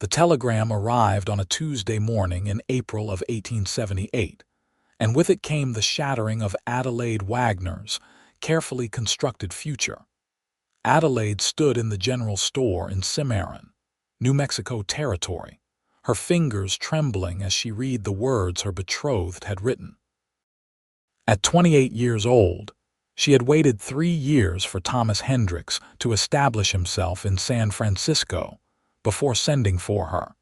The telegram arrived on a Tuesday morning in April of 1878, and with it came the shattering of Adelaide Wagner's carefully constructed future. Adelaide stood in the general store in Cimarron, New Mexico Territory, her fingers trembling as she read the words her betrothed had written. At 28 years old, she had waited 3 years for Thomas Hendricks to establish himself in San Francisco before sending for her.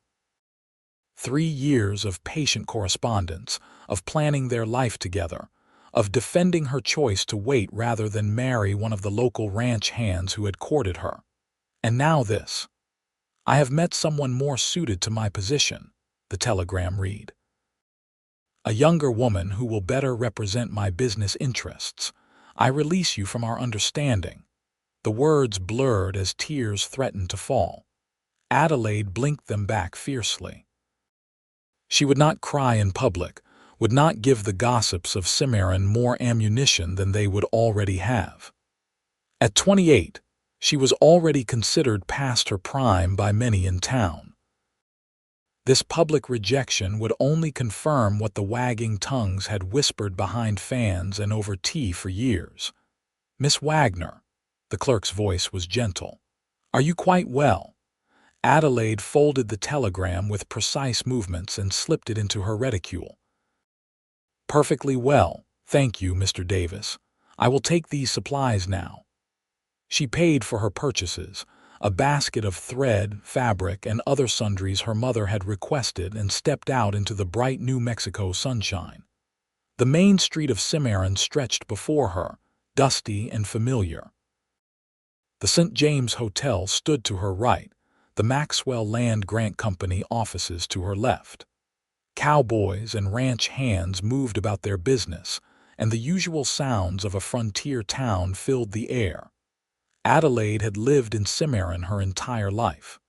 3 years of patient correspondence, of planning their life together, of defending her choice to wait rather than marry one of the local ranch hands who had courted her. And now this. "I have met someone more suited to my position," the telegram read. "A younger woman who will better represent my business interests. I release you from our understanding." The words blurred as tears threatened to fall. Adelaide blinked them back fiercely. She would not cry in public, would not give the gossips of Cimarron more ammunition than they would already have. At 28, she was already considered past her prime by many in town. This public rejection would only confirm what the wagging tongues had whispered behind fans and over tea for years. "Miss Wagner," the clerk's voice was gentle. "Are you quite well?" Adelaide folded the telegram with precise movements and slipped it into her reticule. "Perfectly well, thank you, Mr. Davis. I will take these supplies now." She paid for her purchases, a basket of thread, fabric, and other sundries her mother had requested, and stepped out into the bright New Mexico sunshine. The main street of Cimarron stretched before her, dusty and familiar. The St. James Hotel stood to her right, the Maxwell Land Grant Company offices to her left. Cowboys and ranch hands moved about their business, and the usual sounds of a frontier town filled the air. Adelaide had lived in Cimarron her entire life.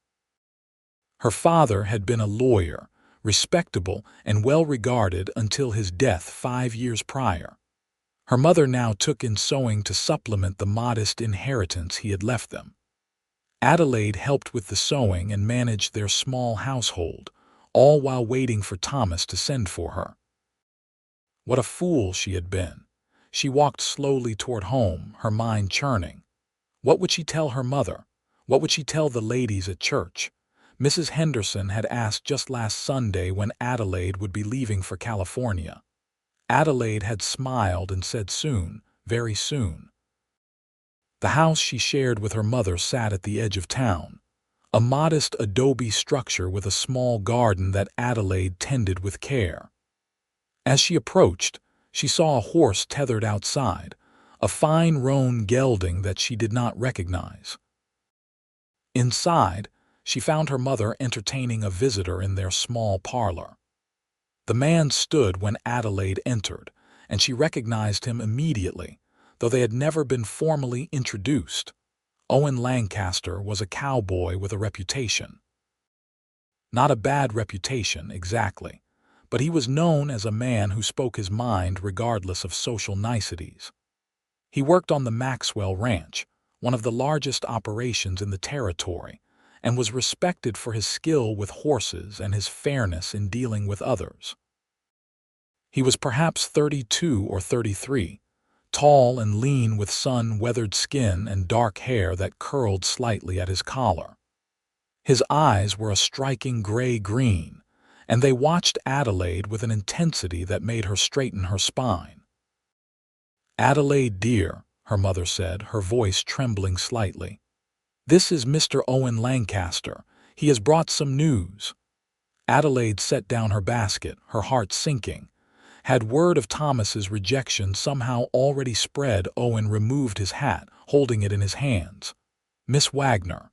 Her father had been a lawyer, respectable and well-regarded until his death 5 years prior. Her mother now took in sewing to supplement the modest inheritance he had left them. Adelaide helped with the sewing and managed their small household, all while waiting for Thomas to send for her. What a fool she had been! She walked slowly toward home, her mind churning. What would she tell her mother? What would she tell the ladies at church? Mrs. Henderson had asked just last Sunday when Adelaide would be leaving for California. Adelaide had smiled and said soon, very soon. The house she shared with her mother sat at the edge of town, a modest adobe structure with a small garden that Adelaide tended with care. As she approached, she saw a horse tethered outside, a fine roan gelding that she did not recognize. Inside, she found her mother entertaining a visitor in their small parlor. The man stood when Adelaide entered, and she recognized him immediately, though they had never been formally introduced. Owen Lancaster was a cowboy with a reputation. Not a bad reputation, exactly, but he was known as a man who spoke his mind regardless of social niceties. He worked on the Maxwell Ranch, one of the largest operations in the territory, and was respected for his skill with horses and his fairness in dealing with others. He was perhaps 32 or 33, tall and lean with sun-weathered skin and dark hair that curled slightly at his collar. His eyes were a striking gray-green, and they watched Adelaide with an intensity that made her straighten her spine. "Adelaide, dear," her mother said, her voice trembling slightly. "This is Mr. Owen Lancaster. He has brought some news." Adelaide set down her basket, her heart sinking. Had word of Thomas's rejection somehow already spread, Owen removed his hat, holding it in his hands. "Miss Wagner,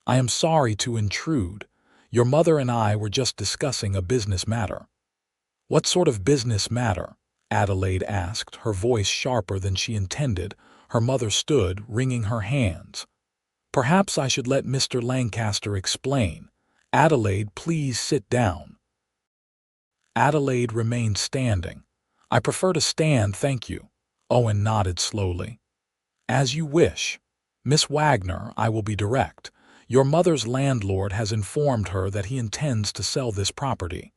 I am sorry to intrude. Your mother and I were just discussing a business matter." "What sort of business matter?" Adelaide asked, her voice sharper than she intended. Her mother stood, wringing her hands. "Perhaps I should let Mr. Lancaster explain. Adelaide, please sit down." Adelaide remained standing. "I prefer to stand, thank you." Owen nodded slowly. "As you wish. Miss Wagner, I will be direct. Your mother's landlord has informed her that he intends to sell this property.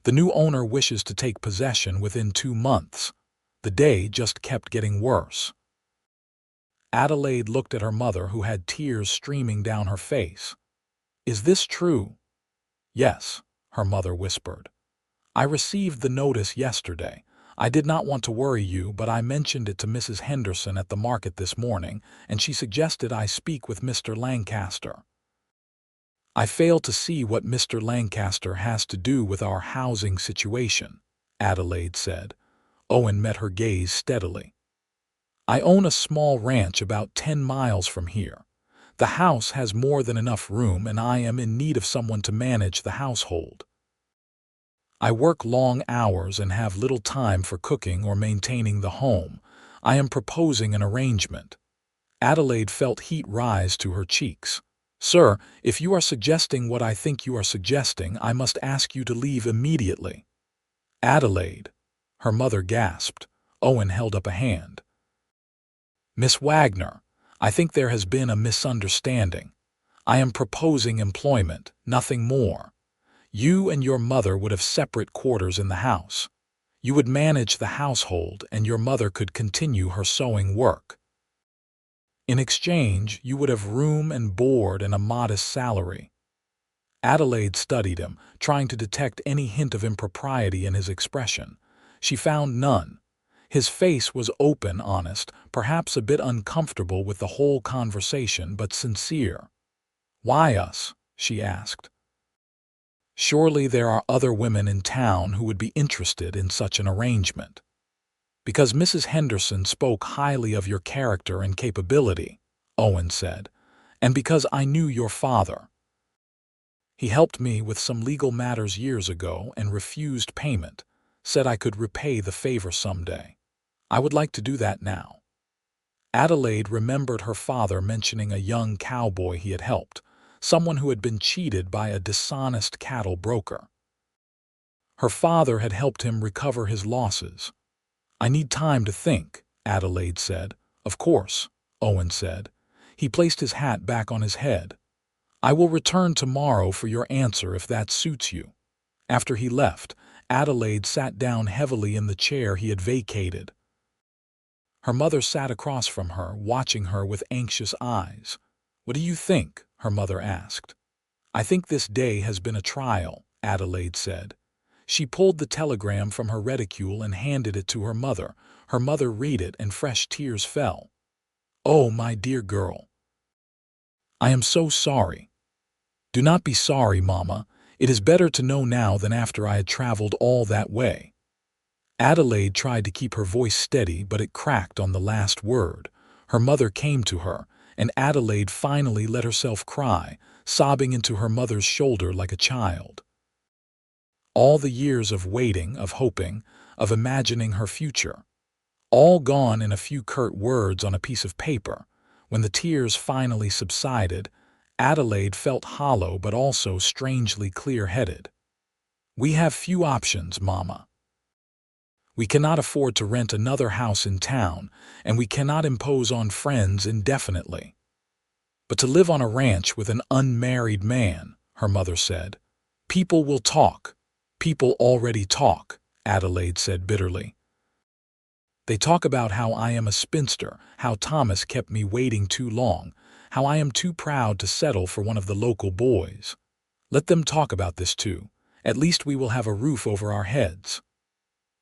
The new owner wishes to take possession within 2 months. The day just kept getting worse. Adelaide looked at her mother, who had tears streaming down her face. "Is this true?" "Yes," her mother whispered. "I received the notice yesterday. I did not want to worry you, but I mentioned it to Mrs. Henderson at the market this morning, and she suggested I speak with Mr. Lancaster." "I fail to see what Mr. Lancaster has to do with our housing situation," Adelaide said. Owen met her gaze steadily. "I own a small ranch about 10 miles from here. The house has more than enough room, and I am in need of someone to manage the household. I work long hours and have little time for cooking or maintaining the home. I am proposing an arrangement." Adelaide felt heat rise to her cheeks. "Sir, if you are suggesting what I think you are suggesting, I must ask you to leave immediately." "Adelaide," her mother gasped. Owen held up a hand. "Miss Wagner, I think there has been a misunderstanding. I am proposing employment, nothing more. You and your mother would have separate quarters in the house. You would manage the household, and your mother could continue her sewing work. In exchange, you would have room and board and a modest salary." Adelaide studied him, trying to detect any hint of impropriety in his expression. She found none. His face was open, honest, perhaps a bit uncomfortable with the whole conversation, but sincere. "Why us?" she asked. "Surely there are other women in town who would be interested in such an arrangement." "Because Mrs. Henderson spoke highly of your character and capability," Owen said, "and because I knew your father. He helped me with some legal matters years ago and refused payment, said I could repay the favor someday. I would like to do that now." Adelaide remembered her father mentioning a young cowboy he had helped, someone who had been cheated by a dishonest cattle broker. Her father had helped him recover his losses. "I need time to think," Adelaide said. "Of course," Owen said. He placed his hat back on his head. "I will return tomorrow for your answer if that suits you." After he left, Adelaide sat down heavily in the chair he had vacated. Her mother sat across from her, watching her with anxious eyes. "What do you think?" her mother asked. "I think this day has been a trial," Adelaide said. She pulled the telegram from her reticule and handed it to her mother. Her mother read it, and fresh tears fell. "Oh, my dear girl. I am so sorry." "Do not be sorry, Mama. It is better to know now than after I had traveled all that way." Adelaide tried to keep her voice steady, but it cracked on the last word. Her mother came to her, and Adelaide finally let herself cry, sobbing into her mother's shoulder like a child. All the years of waiting, of hoping, of imagining her future, all gone in a few curt words on a piece of paper. When the tears finally subsided, Adelaide felt hollow but also strangely clear-headed. "We have few options, Mama. We cannot afford to rent another house in town, and we cannot impose on friends indefinitely. But to live on a ranch with an unmarried man," her mother said. "People will talk. People already talk," Adelaide said bitterly. "They talk about how I am a spinster, how Thomas kept me waiting too long, how I am too proud to settle for one of the local boys. Let them talk about this too. At least we will have a roof over our heads."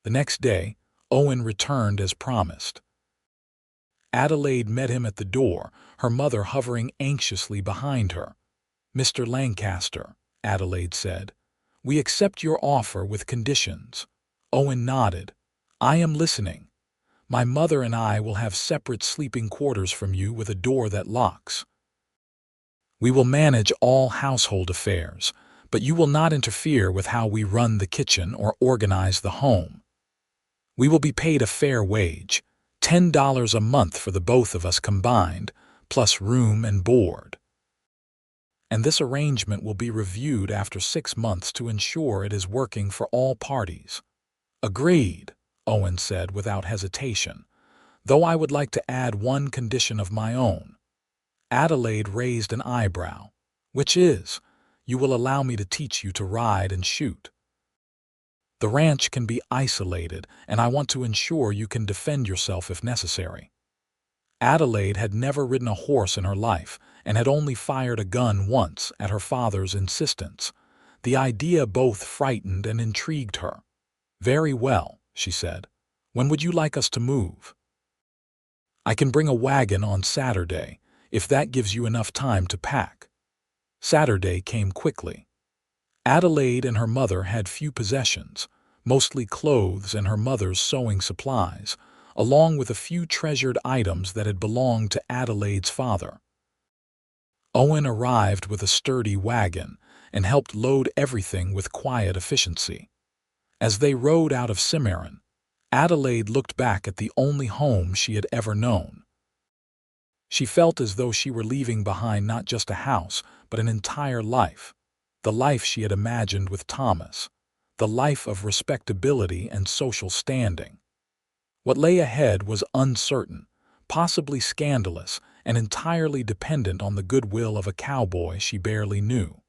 The next day, Owen returned as promised. Adelaide met him at the door, her mother hovering anxiously behind her. "Mr. Lancaster," Adelaide said, "we accept your offer with conditions." Owen nodded. "I am listening. My mother and I will have separate sleeping quarters from you with a door that locks. We will manage all household affairs, but you will not interfere with how we run the kitchen or organize the home. We will be paid a fair wage, $10 a month for the both of us combined, plus room and board. And this arrangement will be reviewed after 6 months to ensure it is working for all parties." "Agreed," Owen said without hesitation, "though I would like to add one condition of my own." Adelaide raised an eyebrow. which is, you will allow me to teach you to ride and shoot. The ranch can be isolated, and I want to ensure you can defend yourself if necessary. Adelaide had never ridden a horse in her life and had only fired a gun once at her father's insistence. The idea both frightened and intrigued her. "Very well," she said. "When would you like us to move?" "I can bring a wagon on Saturday, if that gives you enough time to pack." Saturday came quickly. Adelaide and her mother had few possessions, mostly clothes and her mother's sewing supplies, along with a few treasured items that had belonged to Adelaide's father. Owen arrived with a sturdy wagon and helped load everything with quiet efficiency. As they rode out of Cimarron, Adelaide looked back at the only home she had ever known. She felt as though she were leaving behind not just a house, but an entire life. The life she had imagined with Thomas. The life of respectability and social standing. What lay ahead was uncertain, possibly scandalous, and entirely dependent on the goodwill of a cowboy she barely knew.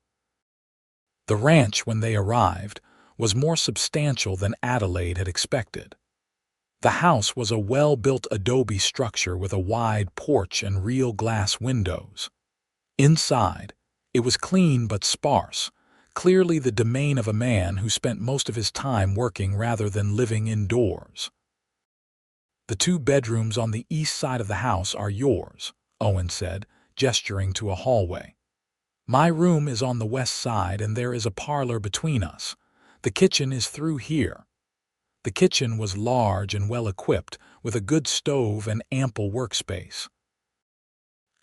The ranch, when they arrived, was more substantial than Adelaide had expected. The house was a well-built adobe structure with a wide porch and real glass windows. Inside, it was clean but sparse, clearly the domain of a man who spent most of his time working rather than living indoors. "The 2 bedrooms on the east side of the house are yours," Owen said, gesturing to a hallway. "My room is on the west side and there is a parlor between us. The kitchen is through here." The kitchen was large and well-equipped, with a good stove and ample workspace.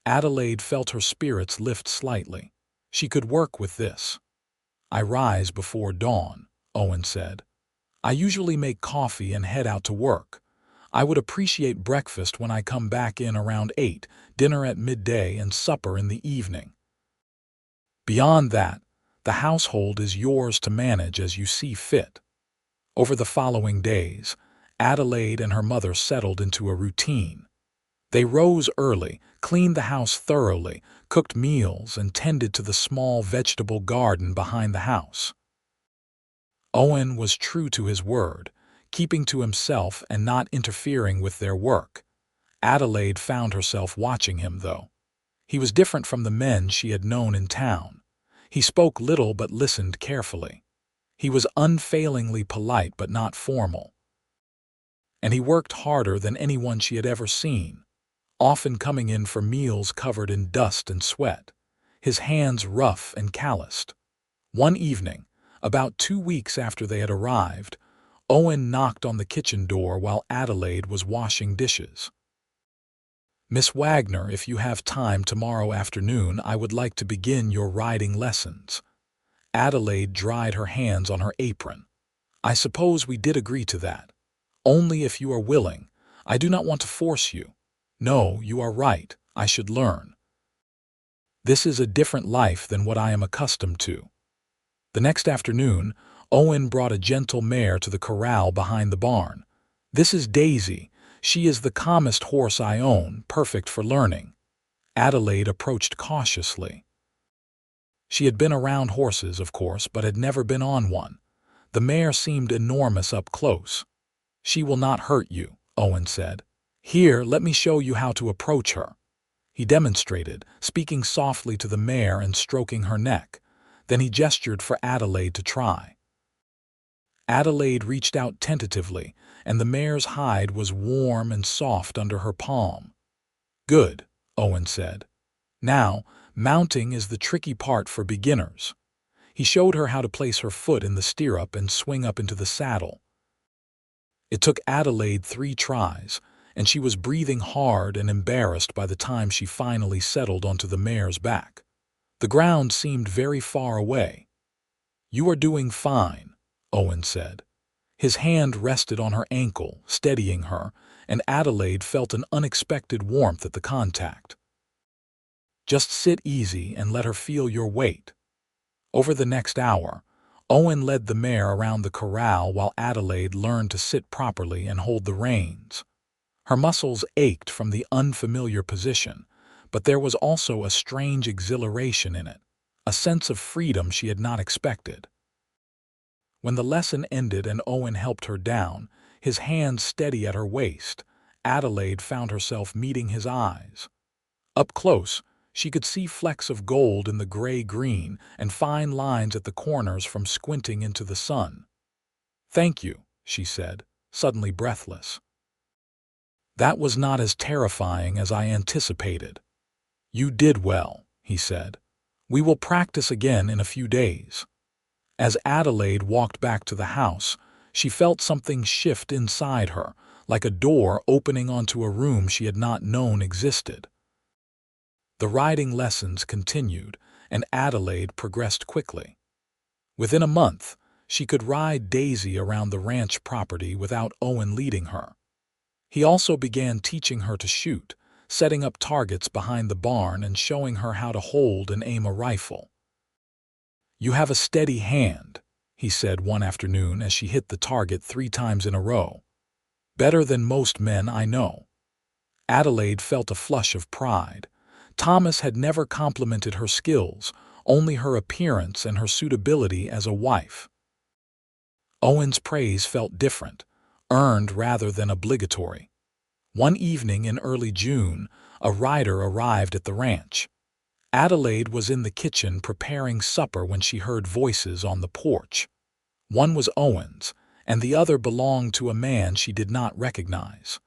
Adelaide felt her spirits lift slightly. She could work with this. "I rise before dawn," Owen said. "I usually make coffee and head out to work. I would appreciate breakfast when I come back in around 8, dinner at midday, and supper in the evening. Beyond that, the household is yours to manage as you see fit." Over the following days, Adelaide and her mother settled into a routine. They rose early, cleaned the house thoroughly, cooked meals, and tended to the small vegetable garden behind the house. Owen was true to his word, keeping to himself and not interfering with their work. Adelaide found herself watching him, though. He was different from the men she had known in town. He spoke little but listened carefully. He was unfailingly polite but not formal. And he worked harder than anyone she had ever seen, often coming in for meals covered in dust and sweat, his hands rough and calloused. One evening, about 2 weeks after they had arrived, Owen knocked on the kitchen door while Adelaide was washing dishes. "Miss Wagner, if you have time tomorrow afternoon, I would like to begin your riding lessons." Adelaide dried her hands on her apron. "I suppose we did agree to that. Only if you are willing. I do not want to force you. No, you are right. I should learn. This is a different life than what I am accustomed to." The next afternoon, Owen brought a gentle mare to the corral behind the barn. "This is Daisy. She is the calmest horse I own, perfect for learning." Adelaide approached cautiously. She had been around horses, of course, but had never been on one. The mare seemed enormous up close. "She will not hurt you," Owen said. "Here, let me show you how to approach her." He demonstrated, speaking softly to the mare and stroking her neck. Then he gestured for Adelaide to try. Adelaide reached out tentatively, and the mare's hide was warm and soft under her palm. "Good," Owen said. "Now, mounting is the tricky part for beginners." He showed her how to place her foot in the stirrup and swing up into the saddle. It took Adelaide 3 tries, and she was breathing hard and embarrassed by the time she finally settled onto the mare's back. The ground seemed very far away. "You are doing fine," Owen said. His hand rested on her ankle, steadying her, and Adelaide felt an unexpected warmth at the contact. "Just sit easy and let her feel your weight." Over the next hour, Owen led the mare around the corral while Adelaide learned to sit properly and hold the reins. Her muscles ached from the unfamiliar position, but there was also a strange exhilaration in it, a sense of freedom she had not expected. When the lesson ended and Owen helped her down, his hands steady at her waist, Adelaide found herself meeting his eyes. Up close, she could see flecks of gold in the gray-green and fine lines at the corners from squinting into the sun. "Thank you," she said, suddenly breathless. "That was not as terrifying as I anticipated." "You did well," he said. "We will practice again in a few days." As Adelaide walked back to the house, she felt something shift inside her, like a door opening onto a room she had not known existed. The riding lessons continued, and Adelaide progressed quickly. Within a month, she could ride Daisy around the ranch property without Owen leading her. He also began teaching her to shoot, setting up targets behind the barn and showing her how to hold and aim a rifle. "You have a steady hand," he said one afternoon as she hit the target 3 times in a row. "Better than most men I know." Adelaide felt a flush of pride. Thomas had never complimented her skills, only her appearance and her suitability as a wife. Owen's praise felt different, earned rather than obligatory. One evening in early June, a rider arrived at the ranch. Adelaide was in the kitchen preparing supper when she heard voices on the porch. One was Owen's, and the other belonged to a man she did not recognize.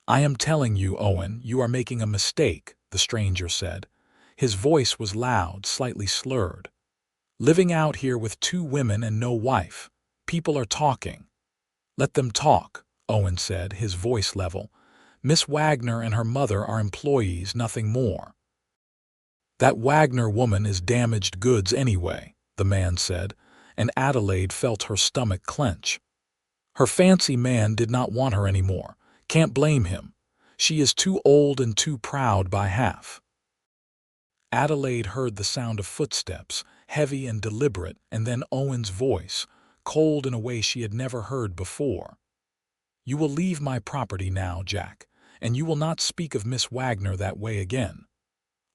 "I am telling you, Owen, you are making a mistake," the stranger said. His voice was loud, slightly slurred. "Living out here with 2 women and no wife. People are talking." "Let them talk," Owen said, his voice level. "Miss Wagner and her mother are employees, nothing more." "That Wagner woman is damaged goods anyway," the man said, and Adelaide felt her stomach clench. "Her fancy man did not want her anymore. Can't blame him. She is too old and too proud by half." Adelaide heard the sound of footsteps, heavy and deliberate, and then Owen's voice, cold in a way she had never heard before. "You will leave my property now, Jack, and you will not speak of Miss Wagner that way again."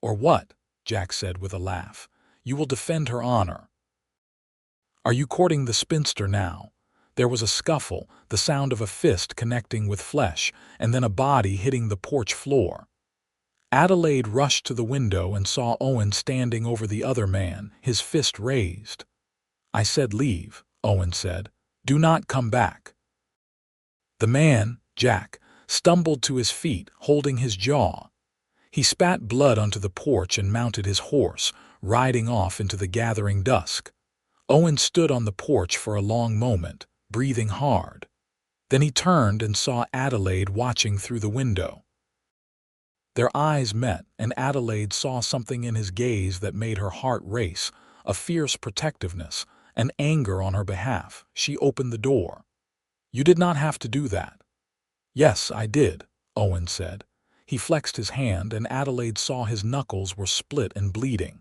"Or what?" Jack said with a laugh. "You will defend her honor." "Are you courting the spinster now?" There was a scuffle, the sound of a fist connecting with flesh, and then a body hitting the porch floor. Adelaide rushed to the window and saw Owen standing over the other man, his fist raised. "I said leave," Owen said. "Do not come back." The man, Jack, stumbled to his feet, holding his jaw. He spat blood onto the porch and mounted his horse, riding off into the gathering dusk. Owen stood on the porch for a long moment, breathing hard. Then he turned and saw Adelaide watching through the window. Their eyes met, and Adelaide saw something in his gaze that made her heart race, a fierce protectiveness, an anger on her behalf. She opened the door. "You did not have to do that." "Yes, I did," Owen said. He flexed his hand, and Adelaide saw his knuckles were split and bleeding.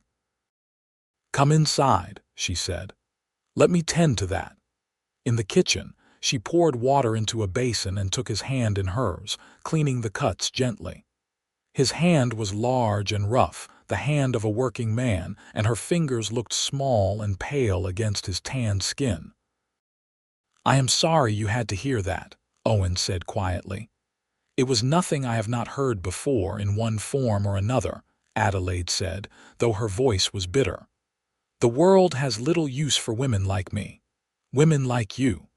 "Come inside," she said. "Let me tend to that." In the kitchen, she poured water into a basin and took his hand in hers, cleaning the cuts gently. His hand was large and rough, the hand of a working man, and her fingers looked small and pale against his tanned skin. "I am sorry you had to hear that," Owen said quietly. "It was nothing I have not heard before in one form or another," Adelaide said, though her voice was bitter. "The world has little use for women like me. Women like you.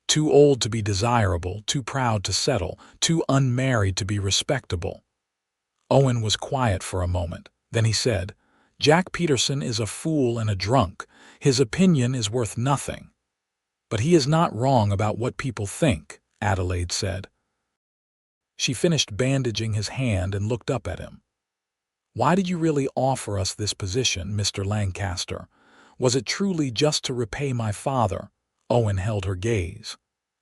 Too old to be desirable, too proud to settle, too unmarried to be respectable." Owen was quiet for a moment. Then he said, "Jack Peterson is a fool and a drunk. His opinion is worth nothing." "But he is not wrong about what people think," Adelaide said. She finished bandaging his hand and looked up at him. "Why did you really offer us this position, Mr. Lancaster? Was it truly just to repay my father?" Owen held her gaze.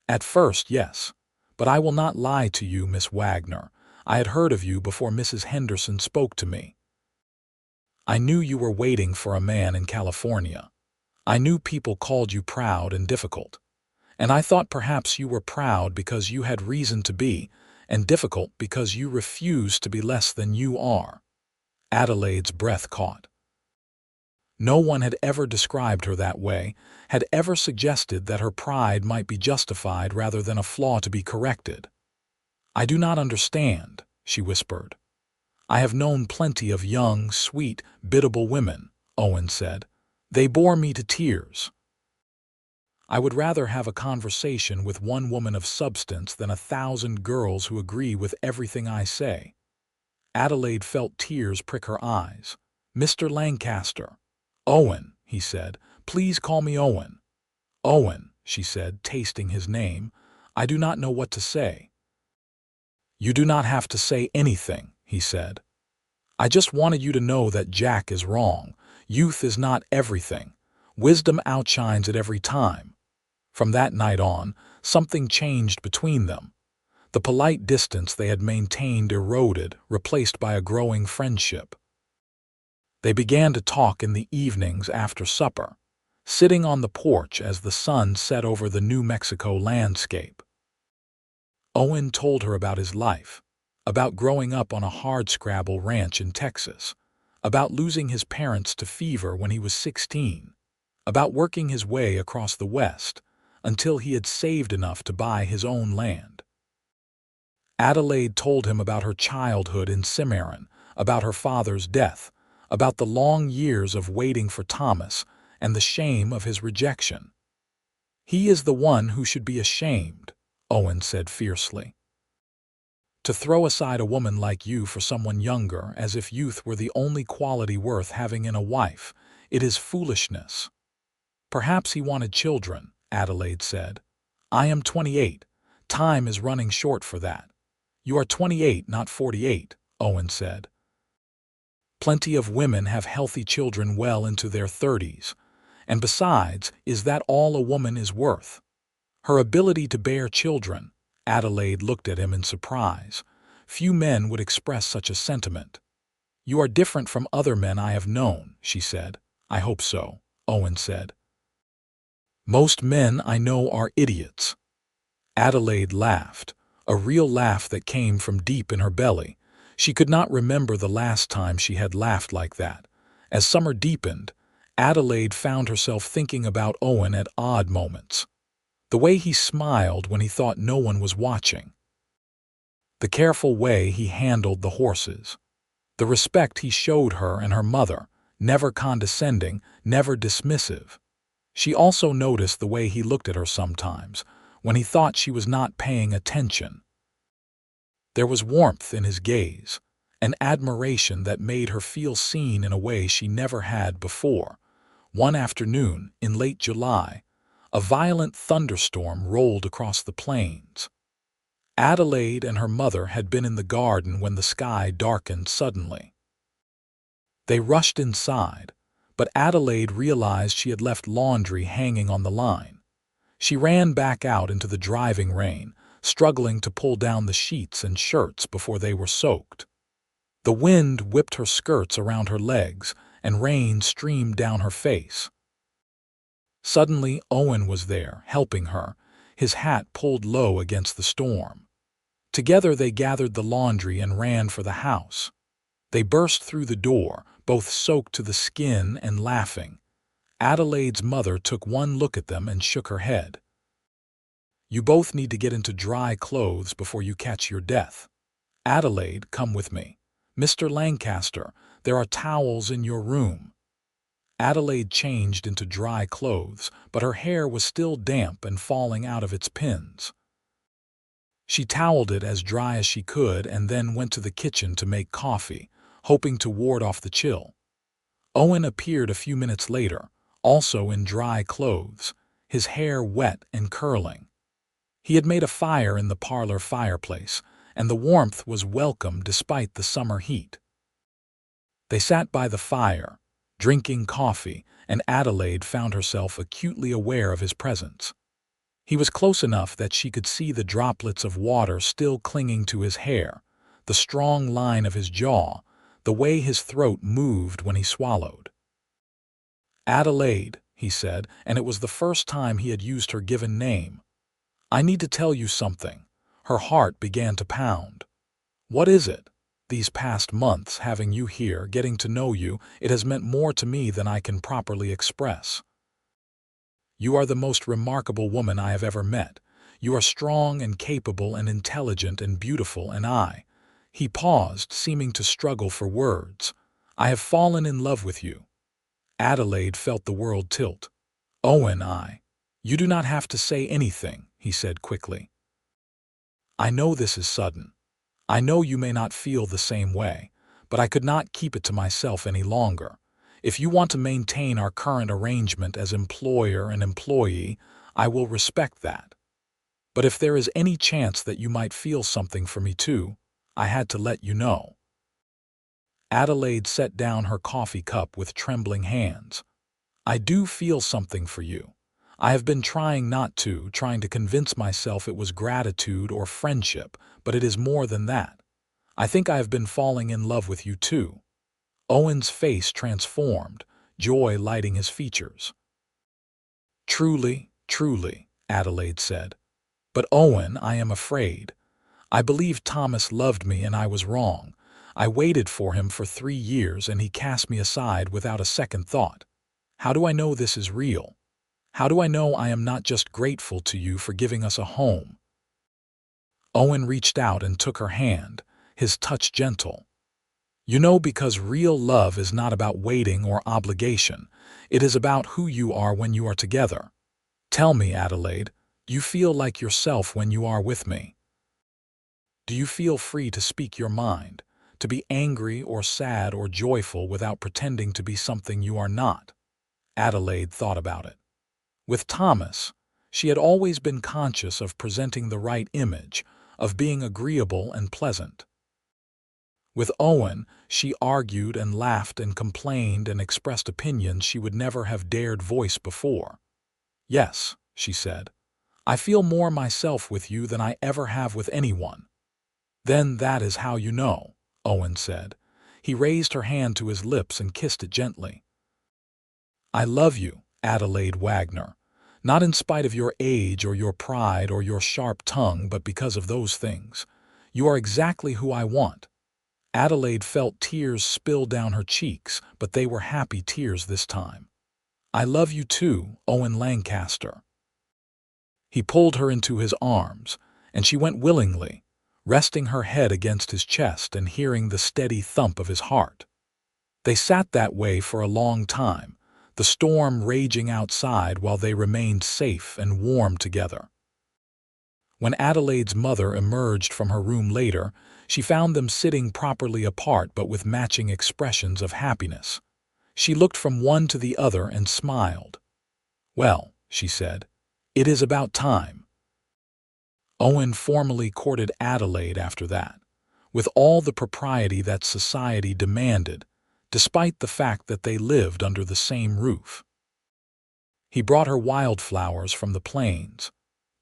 "At first, yes. But I will not lie to you, Miss Wagner. I had heard of you before Mrs. Henderson spoke to me. I knew you were waiting for a man in California. I knew people called you proud and difficult. And I thought perhaps you were proud because you had reason to be, and difficult because you refused to be less than you are." Adelaide's breath caught. No one had ever described her that way, had ever suggested that her pride might be justified rather than a flaw to be corrected. "I do not understand," she whispered. "I have known plenty of young, sweet, biddable women," Owen said. "They bore me to tears. I would rather have a conversation with one woman of substance than 1,000 girls who agree with everything I say." Adelaide felt tears prick her eyes. "Mr. Lancaster." "Owen," he said. "Please call me Owen." "Owen," she said, tasting his name. "I do not know what to say." "You do not have to say anything," he said. "I just wanted you to know that Jack is wrong. Youth is not everything. Wisdom outshines it every time." From that night on, something changed between them. The polite distance they had maintained eroded, replaced by a growing friendship. They began to talk in the evenings after supper, sitting on the porch as the sun set over the New Mexico landscape. Owen told her about his life, about growing up on a hardscrabble ranch in Texas, about losing his parents to fever when he was 16, about working his way across the West until he had saved enough to buy his own land. Adelaide told him about her childhood in Cimarron, about her father's death, about the long years of waiting for Thomas and the shame of his rejection. "He is the one who should be ashamed," Owen said fiercely. "To throw aside a woman like you for someone younger as if youth were the only quality worth having in a wife, it is foolishness." "Perhaps he wanted children," Adelaide said. "I am 28. Time is running short for that." "You are 28, not 48, Owen said. "Plenty of women have healthy children well into their 30s. And besides, is that all a woman is worth? Her ability to bear children." Adelaide looked at him in surprise. "Few men would express such a sentiment." "You are different from other men I have known," she said. "I hope so," Owen said. "Most men I know are idiots." Adelaide laughed, a real laugh that came from deep in her belly. She could not remember the last time she had laughed like that. As summer deepened, Adelaide found herself thinking about Owen at odd moments. The way he smiled when he thought no one was watching. The careful way he handled the horses. The respect he showed her and her mother, never condescending, never dismissive. She also noticed the way he looked at her sometimes, when he thought she was not paying attention. There was warmth in his gaze, an admiration that made her feel seen in a way she never had before. One afternoon, in late July, a violent thunderstorm rolled across the plains. Adelaide and her mother had been in the garden when the sky darkened suddenly. They rushed inside, but Adelaide realized she had left laundry hanging on the line. She ran back out into the driving rain, struggling to pull down the sheets and shirts before they were soaked. The wind whipped her skirts around her legs, and rain streamed down her face. Suddenly, Owen was there, helping her, his hat pulled low against the storm. Together they gathered the laundry and ran for the house. They burst through the door, both soaked to the skin and laughing. Adelaide's mother took one look at them and shook her head. "You both need to get into dry clothes before you catch your death. Adelaide, come with me. Mr. Lancaster, there are towels in your room." Adelaide changed into dry clothes, but her hair was still damp and falling out of its pins. She toweled it as dry as she could and then went to the kitchen to make coffee, hoping to ward off the chill. Owen appeared a few minutes later, also in dry clothes, his hair wet and curling. He had made a fire in the parlor fireplace, and the warmth was welcome despite the summer heat. They sat by the fire, drinking coffee, and Adelaide found herself acutely aware of his presence. He was close enough that she could see the droplets of water still clinging to his hair, the strong line of his jaw, the way his throat moved when he swallowed. "Adelaide," he said, and it was the first time he had used her given name. "I need to tell you something." Her heart began to pound. "What is it?" These past months, having you here, getting to know you, it has meant more to me than I can properly express. You are the most remarkable woman I have ever met. You are strong and capable and intelligent and beautiful, and I—" He paused, seeming to struggle for words. "I have fallen in love with you." Adelaide felt the world tilt. "Owen, You do not have to say anything," he said quickly. "I know this is sudden. I know you may not feel the same way, but I could not keep it to myself any longer. If you want to maintain our current arrangement as employer and employee, I will respect that. But if there is any chance that you might feel something for me too, I had to let you know." Adelaide set down her coffee cup with trembling hands. "I do feel something for you. I have been trying to convince myself it was gratitude or friendship, but it is more than that. I think I have been falling in love with you too." Owen's face transformed, joy lighting his features. "Truly, truly," Adelaide said. "But Owen, I am afraid. I believed Thomas loved me and I was wrong. I waited for him for 3 years and he cast me aside without a second thought. How do I know this is real? How do I know I am not just grateful to you for giving us a home?" Owen reached out and took her hand, his touch gentle. "You know, because real love is not about waiting or obligation. It is about who you are when you are together. Tell me, Adelaide, do you feel like yourself when you are with me? Do you feel free to speak your mind, to be angry or sad or joyful without pretending to be something you are not?" Adelaide thought about it. With Thomas, she had always been conscious of presenting the right image, of being agreeable and pleasant. With Owen, she argued and laughed and complained and expressed opinions she would never have dared voice before. "Yes," she said, "I feel more myself with you than I ever have with anyone." "Then that is how you know," Owen said. He raised her hand to his lips and kissed it gently. "I love you, Adelaide Wagner, not in spite of your age or your pride or your sharp tongue, but because of those things. You are exactly who I want." Adelaide felt tears spill down her cheeks, but they were happy tears this time. "I love you too, Owen Lancaster." He pulled her into his arms, and she went willingly, resting her head against his chest and hearing the steady thump of his heart. They sat that way for a long time, the storm raging outside while they remained safe and warm together. When Adelaide's mother emerged from her room later, she found them sitting properly apart but with matching expressions of happiness. She looked from one to the other and smiled. "Well," she said, "it is about time." Owen formally courted Adelaide after that, with all the propriety that society demanded, despite the fact that they lived under the same roof. He brought her wildflowers from the plains,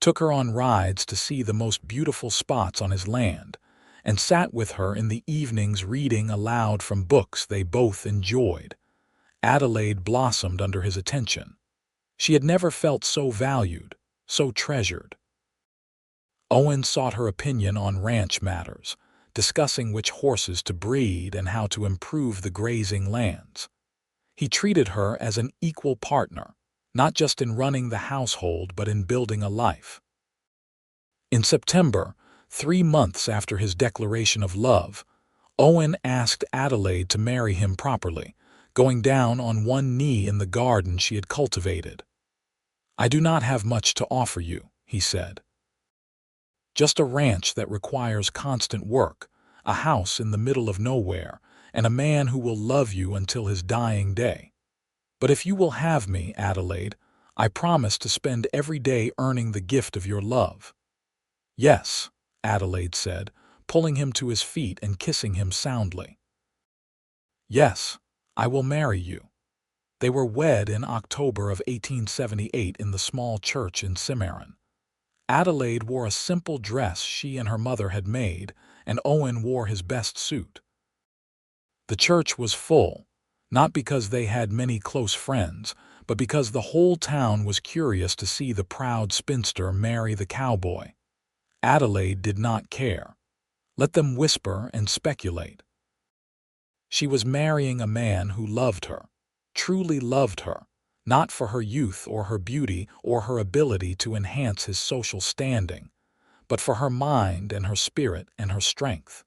took her on rides to see the most beautiful spots on his land, and sat with her in the evenings reading aloud from books they both enjoyed. Adelaide blossomed under his attention. She had never felt so valued, so treasured. Owen sought her opinion on ranch matters, discussing which horses to breed and how to improve the grazing lands. He treated her as an equal partner, not just in running the household but in building a life. In September, 3 months after his declaration of love, Owen asked Adelaide to marry him properly, going down on one knee in the garden she had cultivated. "I do not have much to offer you," he said. "Just a ranch that requires constant work, a house in the middle of nowhere, and a man who will love you until his dying day. But if you will have me, Adelaide, I promise to spend every day earning the gift of your love." "Yes," Adelaide said, pulling him to his feet and kissing him soundly. "Yes, I will marry you." They were wed in October of 1878 in the small church in Cimarron. Adelaide wore a simple dress she and her mother had made, and Owen wore his best suit. The church was full, not because they had many close friends, but because the whole town was curious to see the proud spinster marry the cowboy. Adelaide did not care. Let them whisper and speculate. She was marrying a man who loved her, truly loved her, not for her youth or her beauty or her ability to enhance his social standing, but for her mind and her spirit and her strength.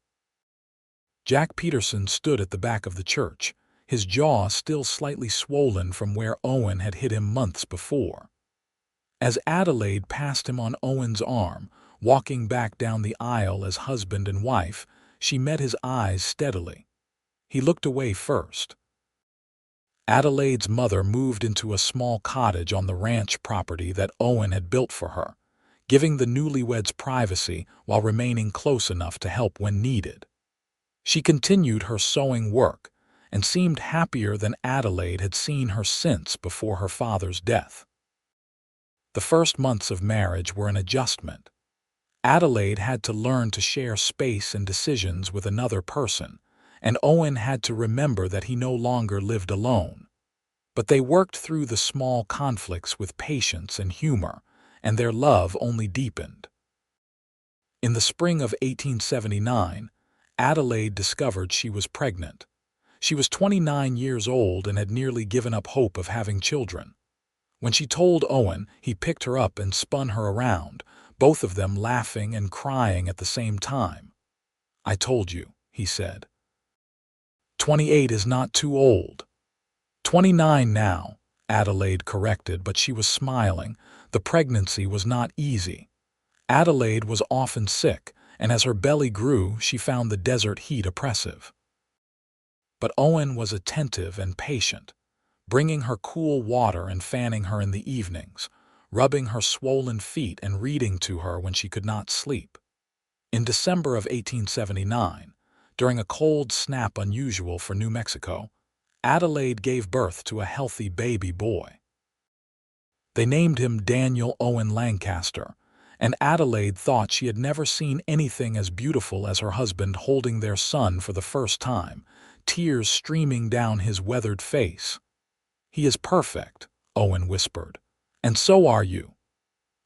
Jack Peterson stood at the back of the church, his jaw still slightly swollen from where Owen had hit him months before. As Adelaide passed him on Owen's arm, walking back down the aisle as husband and wife, she met his eyes steadily. He looked away first. Adelaide's mother moved into a small cottage on the ranch property that Owen had built for her, giving the newlyweds privacy while remaining close enough to help when needed. She continued her sewing work and seemed happier than Adelaide had seen her since before her father's death. The first months of marriage were an adjustment. Adelaide had to learn to share space and decisions with another person, and Owen had to remember that he no longer lived alone. But they worked through the small conflicts with patience and humor, and their love only deepened. In the spring of 1879, Adelaide discovered she was pregnant. She was 29 years old and had nearly given up hope of having children. When she told Owen, he picked her up and spun her around, both of them laughing and crying at the same time. "I told you," he said. 28 is not too old. 29 now, Adelaide corrected, but she was smiling. The pregnancy was not easy. Adelaide was often sick, and as her belly grew, she found the desert heat oppressive. But Owen was attentive and patient, bringing her cool water and fanning her in the evenings, rubbing her swollen feet and reading to her when she could not sleep. In December of 1879, during a cold snap unusual for New Mexico, Adelaide gave birth to a healthy baby boy. They named him Daniel Owen Lancaster, and Adelaide thought she had never seen anything as beautiful as her husband holding their son for the first time, tears streaming down his weathered face. "He is perfect," Owen whispered, "and so are you."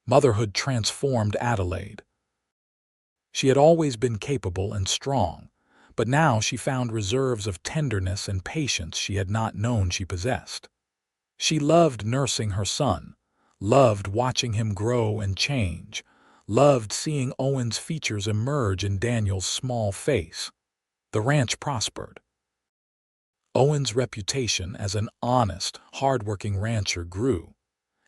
Motherhood transformed Adelaide. She had always been capable and strong, but now she found reserves of tenderness and patience she had not known she possessed. She loved nursing her son, loved watching him grow and change, loved seeing Owen's features emerge in Daniel's small face. The ranch prospered. Owen's reputation as an honest, hard-working rancher grew,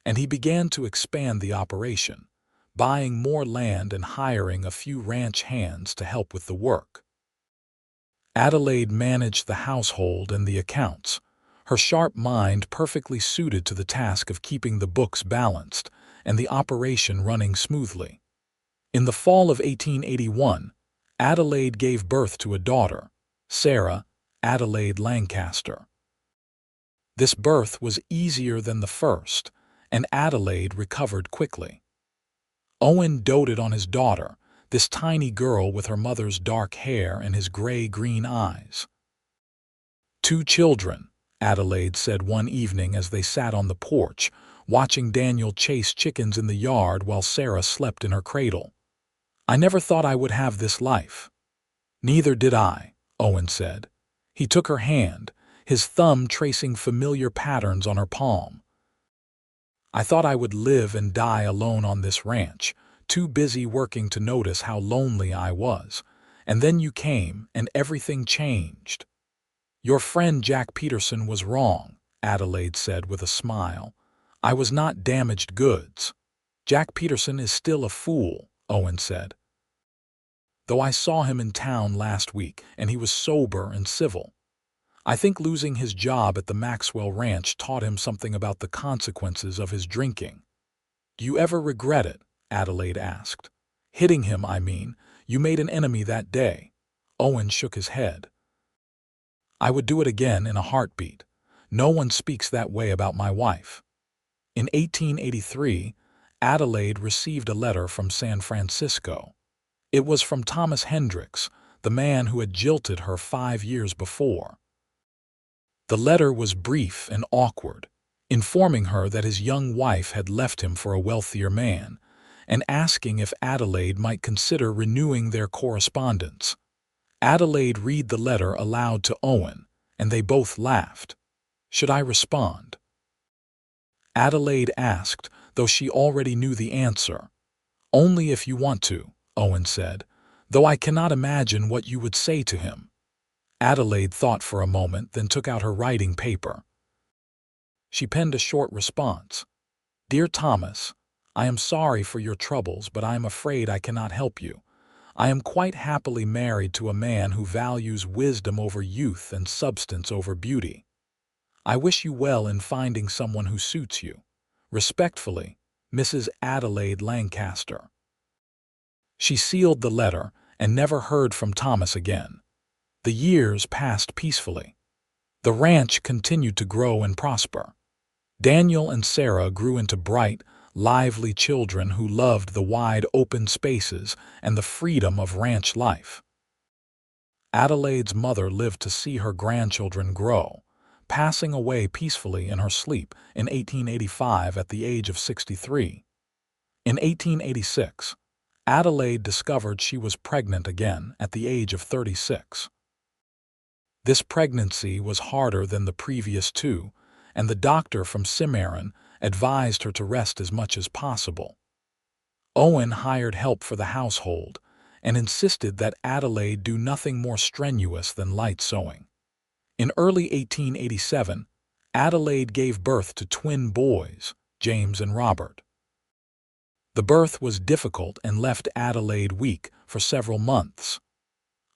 and he began to expand the operation, buying more land and hiring a few ranch hands to help with the work. Adelaide managed the household and the accounts, her sharp mind perfectly suited to the task of keeping the books balanced and the operation running smoothly. In the fall of 1881, Adelaide gave birth to a daughter, Sarah Adelaide Lancaster. This birth was easier than the first, and Adelaide recovered quickly. Owen doted on his daughter, this tiny girl with her mother's dark hair and his gray-green eyes. "Two children," Adelaide said one evening as they sat on the porch, watching Daniel chase chickens in the yard while Sarah slept in her cradle. "I never thought I would have this life." "Neither did I," Owen said. He took her hand, his thumb tracing familiar patterns on her palm. "I thought I would live and die alone on this ranch, too busy working to notice how lonely I was. And then you came, and everything changed." "Your friend Jack Peterson was wrong," Adelaide said with a smile. "I was not damaged goods." "Jack Peterson is still a fool," Owen said. "Though I saw him in town last week, and he was sober and civil. I think losing his job at the Maxwell Ranch taught him something about the consequences of his drinking." "Do you ever regret it?" Adelaide asked. "Hitting him, I mean. You made an enemy that day." Owen shook his head. "I would do it again in a heartbeat. No one speaks that way about my wife." In 1883, Adelaide received a letter from San Francisco. It was from Thomas Hendricks, the man who had jilted her 5 years before. The letter was brief and awkward, informing her that his young wife had left him for a wealthier man, and asking if Adelaide might consider renewing their correspondence. Adelaide read the letter aloud to Owen, and they both laughed. "Should I respond?" Adelaide asked, though she already knew the answer. "Only if you want to," Owen said, "though I cannot imagine what you would say to him." Adelaide thought for a moment, then took out her writing paper. She penned a short response. "Dear Thomas, I am sorry for your troubles, but I am afraid I cannot help you. I am quite happily married to a man who values wisdom over youth and substance over beauty. I wish you well in finding someone who suits you. Respectfully, Mrs. Adelaide Lancaster." She sealed the letter and never heard from Thomas again. The years passed peacefully. The ranch continued to grow and prosper. Daniel and Sarah grew into bright, lively children who loved the wide open spaces and the freedom of ranch life. Adelaide's mother lived to see her grandchildren grow, passing away peacefully in her sleep in 1885 at the age of 63. In 1886, Adelaide discovered she was pregnant again at the age of 36. This pregnancy was harder than the previous two, and the doctor from Cimarron advised her to rest as much as possible. Owen hired help for the household and insisted that Adelaide do nothing more strenuous than light sewing. In early 1887, Adelaide gave birth to twin boys, James and Robert. The birth was difficult and left Adelaide weak for several months.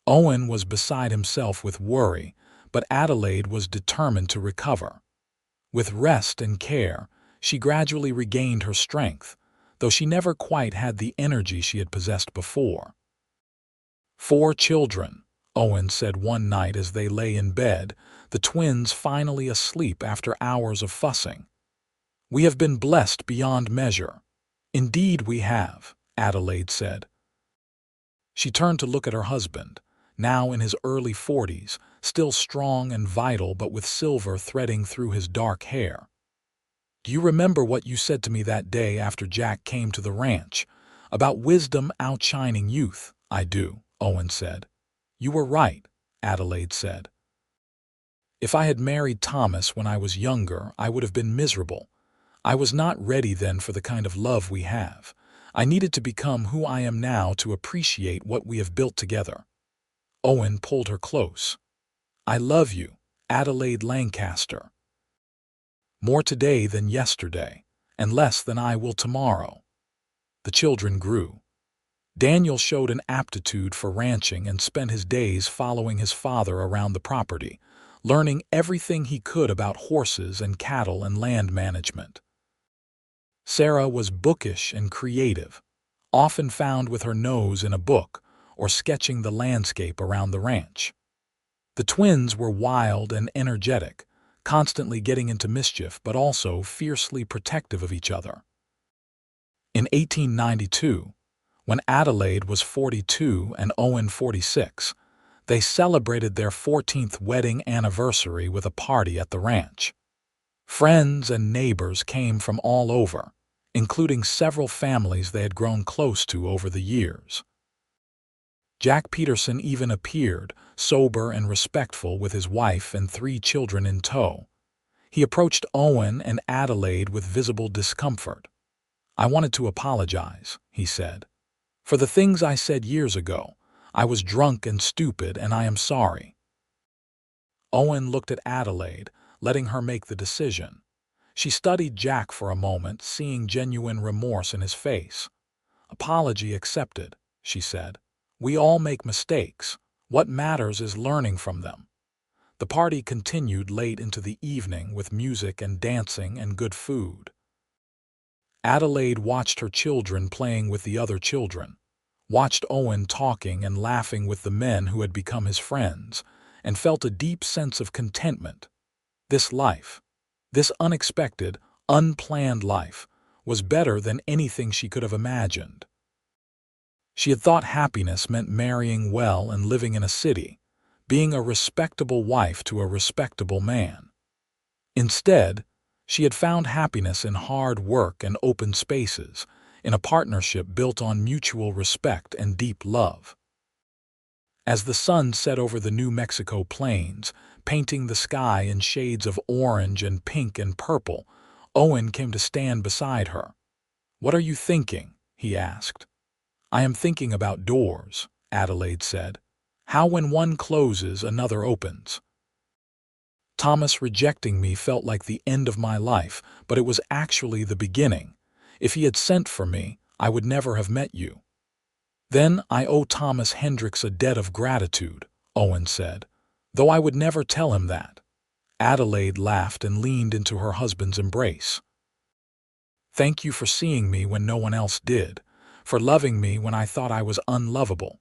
Owen was beside himself with worry, but Adelaide was determined to recover. With rest and care, she gradually regained her strength, though she never quite had the energy she had possessed before. "4 children," Owen said one night as they lay in bed, the twins finally asleep after hours of fussing. "We have been blessed beyond measure." "Indeed we have," Adelaide said. She turned to look at her husband, now in his early 40s, still strong and vital but with silver threading through his dark hair. "Do you remember what you said to me that day after Jack came to the ranch, about wisdom outshining youth?" "I do," Owen said. "You were right," Adelaide said. "If I had married Thomas when I was younger, I would have been miserable. I was not ready then for the kind of love we have. I needed to become who I am now to appreciate what we have built together." Owen pulled her close. "I love you, Adelaide Lancaster. More today than yesterday, and less than I will tomorrow." The children grew. Daniel showed an aptitude for ranching and spent his days following his father around the property, learning everything he could about horses and cattle and land management. Sarah was bookish and creative, often found with her nose in a book or sketching the landscape around the ranch. The twins were wild and energetic, constantly getting into mischief but also fiercely protective of each other. In 1892, when Adelaide was 42 and Owen 46, they celebrated their 14th wedding anniversary with a party at the ranch. Friends and neighbors came from all over, including several families they had grown close to over the years. Jack Peterson even appeared, sober and respectful with his wife and 3 children in tow. He approached Owen and Adelaide with visible discomfort. "I wanted to apologize," he said. "For the things I said years ago. I was drunk and stupid, and I am sorry." Owen looked at Adelaide, letting her make the decision. She studied Jack for a moment, seeing genuine remorse in his face. "Apology accepted," she said. "We all make mistakes. What matters is learning from them." The party continued late into the evening with music and dancing and good food. Adelaide watched her children playing with the other children, watched Owen talking and laughing with the men who had become his friends, and felt a deep sense of contentment. This life, this unexpected, unplanned life, was better than anything she could have imagined. She had thought happiness meant marrying well and living in a city, being a respectable wife to a respectable man. Instead, she had found happiness in hard work and open spaces, in a partnership built on mutual respect and deep love. As the sun set over the New Mexico plains, painting the sky in shades of orange and pink and purple, Owen came to stand beside her. "What are you thinking?" he asked. "I am thinking about doors," Adelaide said. "How when one closes, another opens. Thomas rejecting me felt like the end of my life, but it was actually the beginning. If he had sent for me, I would never have met you." "Then I owe Thomas Hendricks a debt of gratitude," Owen said, "though I would never tell him that." Adelaide laughed and leaned into her husband's embrace. "Thank you for seeing me when no one else did, for loving me when I thought I was unlovable."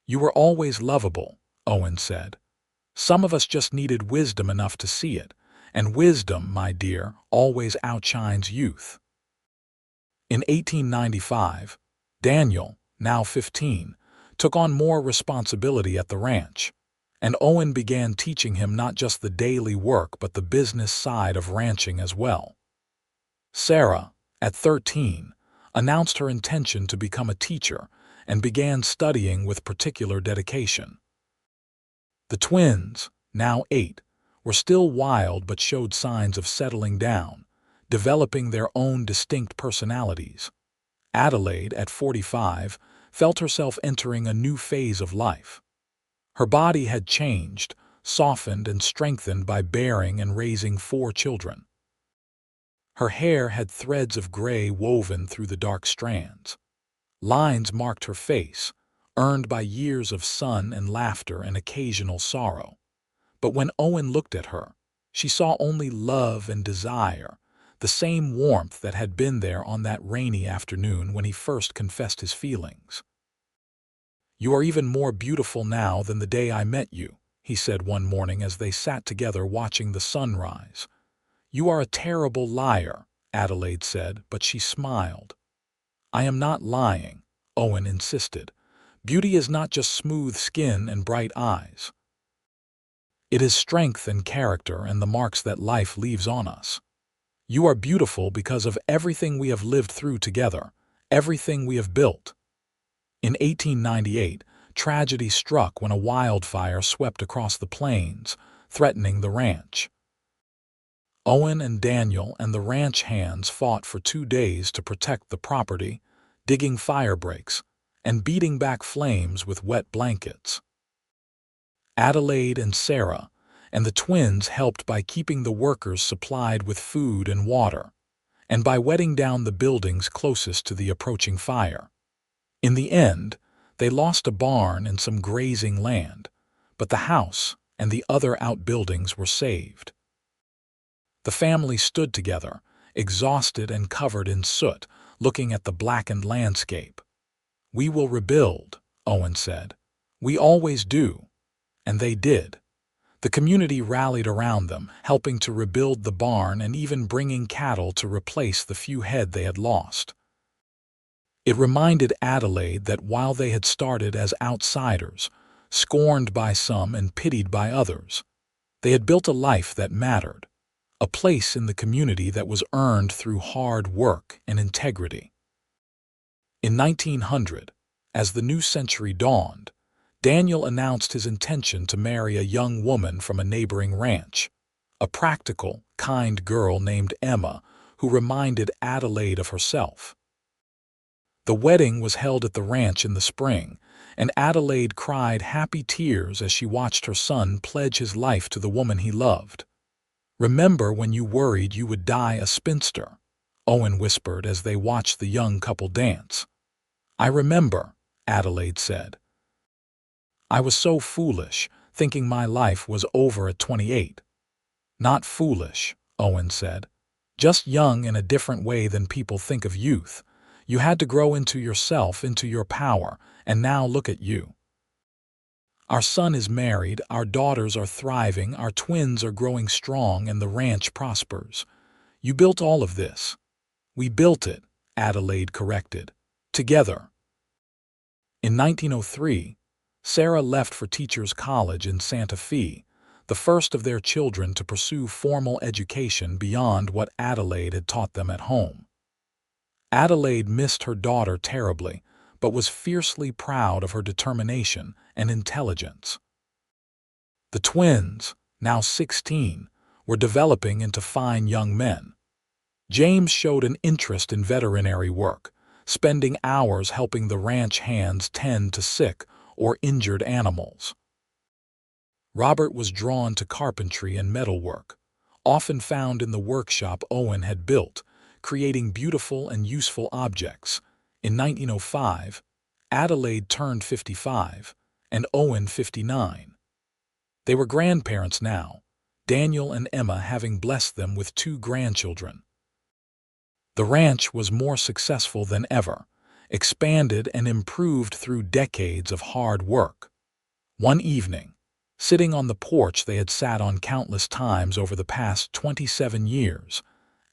"You were always lovable," Owen said. "Some of us just needed wisdom enough to see it, and wisdom, my dear, always outshines youth." In 1895, Daniel, now 15, took on more responsibility at the ranch, and Owen began teaching him not just the daily work but the business side of ranching as well. Sarah, at 13, announced her intention to become a teacher and began studying with particular dedication. The twins, now 8, were still wild but showed signs of settling down, developing their own distinct personalities. Adelaide, at 45, felt herself entering a new phase of life. Her body had changed, softened and strengthened by bearing and raising 4 children. Her hair had threads of gray woven through the dark strands. Lines marked her face, earned by years of sun and laughter and occasional sorrow. But when Owen looked at her, she saw only love and desire, the same warmth that had been there on that rainy afternoon when he first confessed his feelings. "You are even more beautiful now than the day I met you," he said one morning as they sat together watching the sunrise. "You are a terrible liar," Adelaide said, but she smiled. "I am not lying," Owen insisted. "Beauty is not just smooth skin and bright eyes. It is strength and character and the marks that life leaves on us. You are beautiful because of everything we have lived through together, everything we have built." In 1898, tragedy struck when a wildfire swept across the plains, threatening the ranch. Owen and Daniel and the ranch hands fought for 2 days to protect the property, digging fire breaks and beating back flames with wet blankets. Adelaide and Sarah and the twins helped by keeping the workers supplied with food and water, and by wetting down the buildings closest to the approaching fire. In the end, they lost a barn and some grazing land, but the house and the other outbuildings were saved. The family stood together, exhausted and covered in soot, looking at the blackened landscape. "We will rebuild," Owen said. "We always do." And they did. The community rallied around them, helping to rebuild the barn and even bringing cattle to replace the few head they had lost. It reminded Adelaide that while they had started as outsiders, scorned by some and pitied by others, they had built a life that mattered, a place in the community that was earned through hard work and integrity. In 1900, as the new century dawned, Daniel announced his intention to marry a young woman from a neighboring ranch, a practical, kind girl named Emma who reminded Adelaide of herself. The wedding was held at the ranch in the spring, and Adelaide cried happy tears as she watched her son pledge his life to the woman he loved. "Remember when you worried you would die a spinster?" Owen whispered as they watched the young couple dance. "I remember," Adelaide said. "I was so foolish, thinking my life was over at 28. "Not foolish," Owen said. "Just young in a different way than people think of youth. You had to grow into yourself, into your power, and now look at you. Our son is married, our daughters are thriving, our twins are growing strong, and the ranch prospers. You built all of this." "We built it," Adelaide corrected. "Together." In 1903, Sarah left for Teachers College in Santa Fe, the first of their children to pursue formal education beyond what Adelaide had taught them at home. Adelaide missed her daughter terribly, but was fiercely proud of her determination and intelligence. The twins, now 16, were developing into fine young men. James showed an interest in veterinary work, spending hours helping the ranch hands tend to sick or injured animals. Robert was drawn to carpentry and metalwork, often found in the workshop Owen had built, creating beautiful and useful objects. In 1905, Adelaide turned 55, and Owen 59. They were grandparents now, Daniel and Emma having blessed them with 2 grandchildren. The ranch was more successful than ever, expanded and improved through decades of hard work. One evening, sitting on the porch they had sat on countless times over the past 27 years,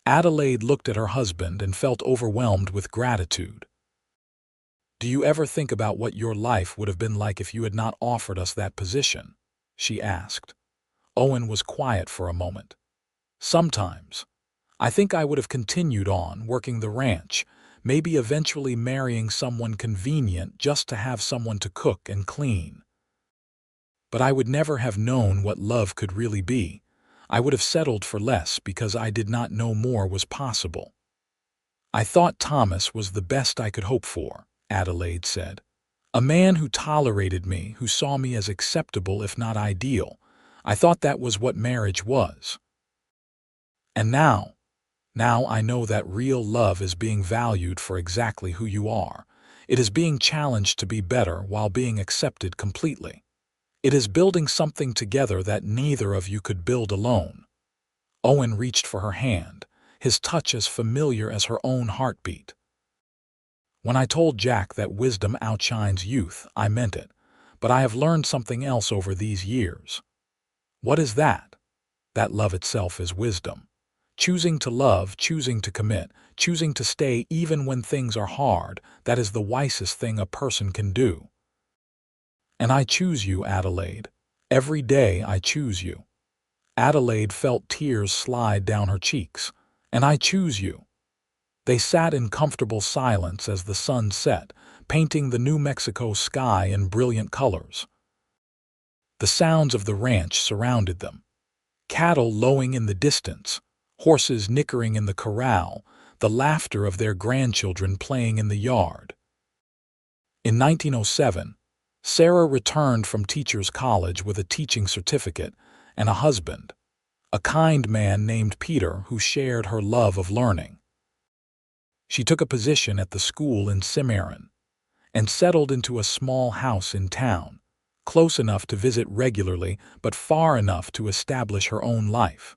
Adelaide looked at her husband and felt overwhelmed with gratitude. "Do you ever think about what your life would have been like if you had not offered us that position?" she asked. Owen was quiet for a moment. "Sometimes. I think I would have continued on working the ranch, maybe eventually marrying someone convenient just to have someone to cook and clean. But I would never have known what love could really be. I would have settled for less because I did not know more was possible." "I thought Thomas was the best I could hope for," Adelaide said. "A man who tolerated me, who saw me as acceptable if not ideal. I thought that was what marriage was. And now I know that real love is being valued for exactly who you are. It is being challenged to be better while being accepted completely. It is building something together that neither of you could build alone." Owen reached for her hand, his touch as familiar as her own heartbeat. "When I told Jack that wisdom outshines youth, I meant it, but I have learned something else over these years." "What is that?" "That love itself is wisdom. Choosing to love, choosing to commit, choosing to stay even when things are hard, that is the wisest thing a person can do. And I choose you, Adelaide. Every day I choose you." Adelaide felt tears slide down her cheeks. "And I choose you." They sat in comfortable silence as the sun set, painting the New Mexico sky in brilliant colors. The sounds of the ranch surrounded them. Cattle lowing in the distance, horses nickering in the corral, the laughter of their grandchildren playing in the yard. In 1907, Sarah returned from Teachers College with a teaching certificate and a husband, a kind man named Peter who shared her love of learning. She took a position at the school in Cimarron and settled into a small house in town, close enough to visit regularly but far enough to establish her own life.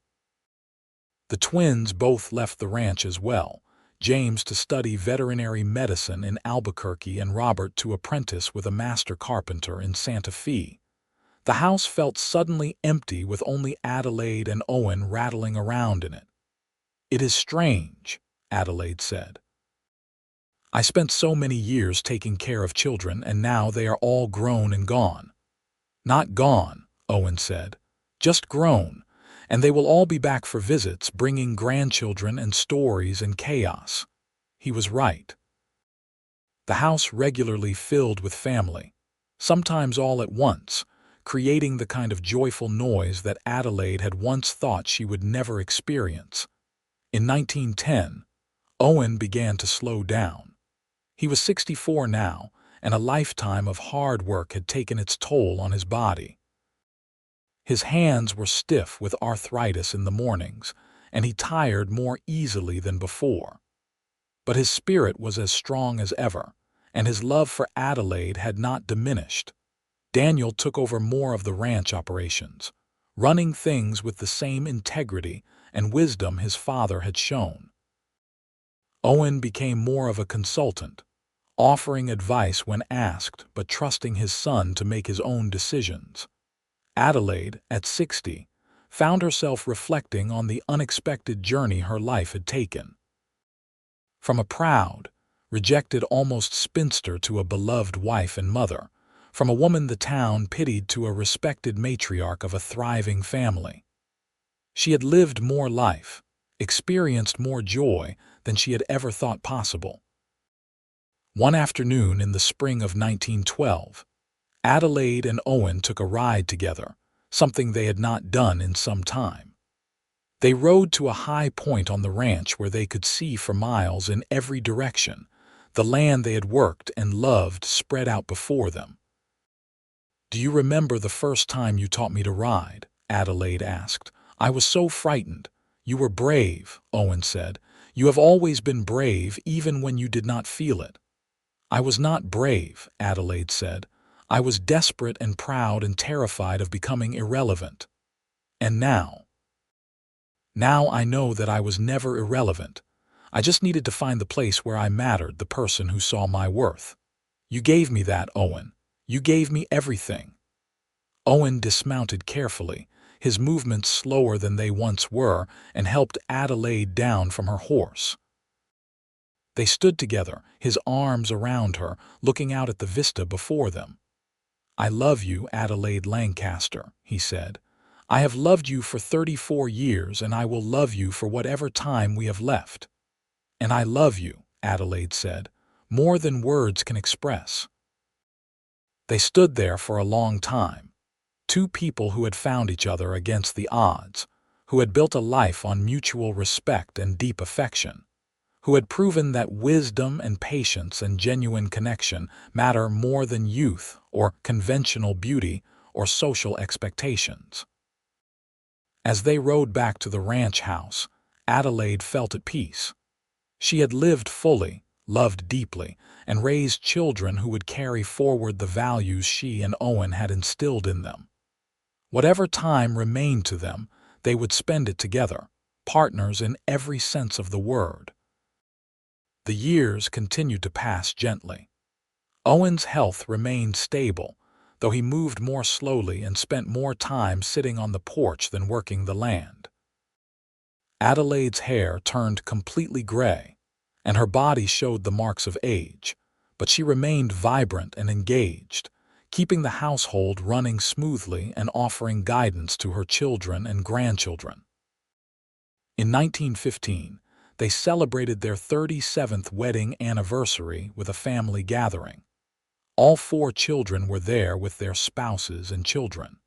The twins both left the ranch as well, James to study veterinary medicine in Albuquerque and Robert to apprentice with a master carpenter in Santa Fe. The house felt suddenly empty with only Adelaide and Owen rattling around in it. "It is strange," Adelaide said. "I spent so many years taking care of children and now they are all grown and gone." "Not gone," Owen said, "just grown. And they will all be back for visits, bringing grandchildren and stories and chaos." He was right. The house regularly filled with family, sometimes all at once, creating the kind of joyful noise that Adelaide had once thought she would never experience. In 1910, Owen began to slow down. He was 64 now, and a lifetime of hard work had taken its toll on his body. His hands were stiff with arthritis in the mornings, and he tired more easily than before. But his spirit was as strong as ever, and his love for Adelaide had not diminished. Daniel took over more of the ranch operations, running things with the same integrity and wisdom his father had shown. Owen became more of a consultant, offering advice when asked but trusting his son to make his own decisions. Adelaide, at 60, found herself reflecting on the unexpected journey her life had taken. From a proud, rejected almost spinster to a beloved wife and mother, from a woman the town pitied to a respected matriarch of a thriving family. She had lived more life, experienced more joy than she had ever thought possible. One afternoon in the spring of 1912, Adelaide and Owen took a ride together, something they had not done in some time. They rode to a high point on the ranch where they could see for miles in every direction, the land they had worked and loved spread out before them. "Do you remember the first time you taught me to ride?" Adelaide asked. "I was so frightened." "You were brave," Owen said. "You have always been brave even when you did not feel it." "I was not brave," Adelaide said. "I was desperate and proud and terrified of becoming irrelevant. And now I know that I was never irrelevant. I just needed to find the place where I mattered, the person who saw my worth. You gave me that, Owen. You gave me everything." Owen dismounted carefully, his movements slower than they once were, and helped Adelaide down from her horse. They stood together, his arms around her, looking out at the vista before them. "I love you, Adelaide Lancaster," he said. "I have loved you for 34 years, and I will love you for whatever time we have left." "And I love you," Adelaide said, "more than words can express." They stood there for a long time, two people who had found each other against the odds, who had built a life on mutual respect and deep affection, who had proven that wisdom and patience and genuine connection matter more than youth or conventional beauty or social expectations. As they rode back to the ranch house, Adelaide felt at peace. She had lived fully, loved deeply, and raised children who would carry forward the values she and Owen had instilled in them. Whatever time remained to them, they would spend it together, partners in every sense of the word. The years continued to pass gently. Owen's health remained stable, though he moved more slowly and spent more time sitting on the porch than working the land. Adelaide's hair turned completely gray, and her body showed the marks of age, but she remained vibrant and engaged, keeping the household running smoothly and offering guidance to her children and grandchildren. In 1915, they celebrated their 37th wedding anniversary with a family gathering. All 4 children were there with their spouses and children.